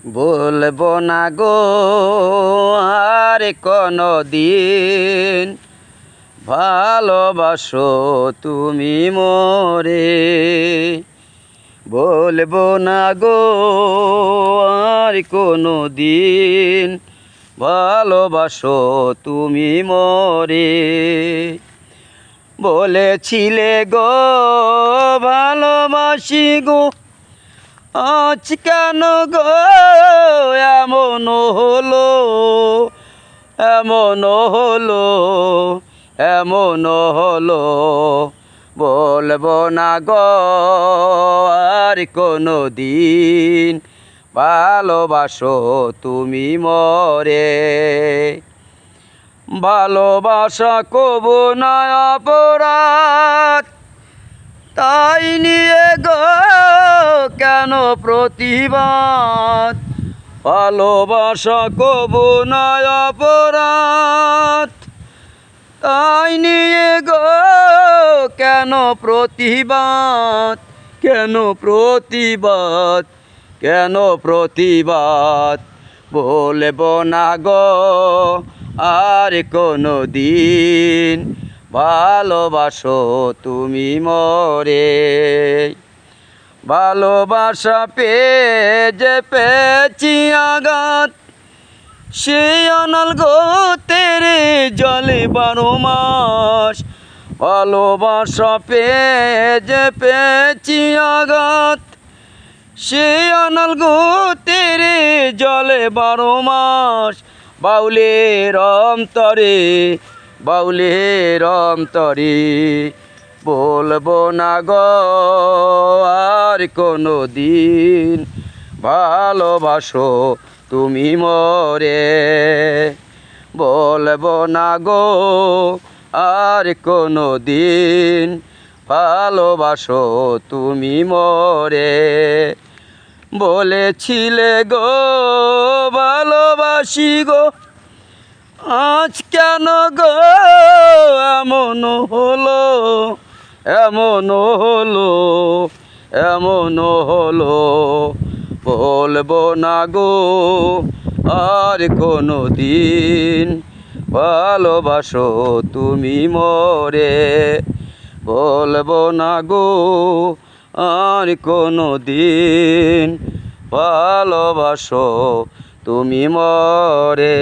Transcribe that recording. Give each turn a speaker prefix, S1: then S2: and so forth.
S1: বলবো না গো আর কোনো দিন, ভালোবাসো তুমি মোরে। বলবো না গো আর কোনো দিন, ভালোবাসো তুমি মোরে। বলেছিলে গো ভালোবাসি গো, আজ কেন গো এমন হলো, এমন হলো, এমন হলো। বলবো না গো আর কোনো দিন, ভালোবাসো তুমি মোরে। ভালোবাসা কবু না অপরাধ, তাই নিয়ে গো কেন প্রতিবাদ। ভালোবাসা কবু না অপরাধ, তাই নিয়ে গো কেন প্রতিবাদ, কেন প্রতিবাদ, কেন প্রতিবাদ। বলবো না গো আর কোনো দিন, ভালোবাসো তুমি মোরে। ভালোবাসা পেয়ে যে পেয়েছি আঘাত, সেই অনল গো তেরে জলে 12 মাস। ভালোবাসা পেয়ে যে পেয়েছি আঘাত, সেই অনল গো তেরে জলে 12 মাস। বাউলের অন্তরে, বাউলের অন্তরে, বলবো না গো আর কোনো দিন, ভালোবাসো তুমি মোরে। বলবো না গো আর কোনো দিন, ভালোবাসো তুমি মোরে। বলেছিলে গো ভালোবাসি গো, আজ কেন গো এমন হলো, এমন হলো, এমন হলো। বলবো না গো আর কোনো দিন, ভালোবাসো তুমি মোরে। বলবো না গো আর কোনো দিন, ভালোবাসো তুমি মোরে।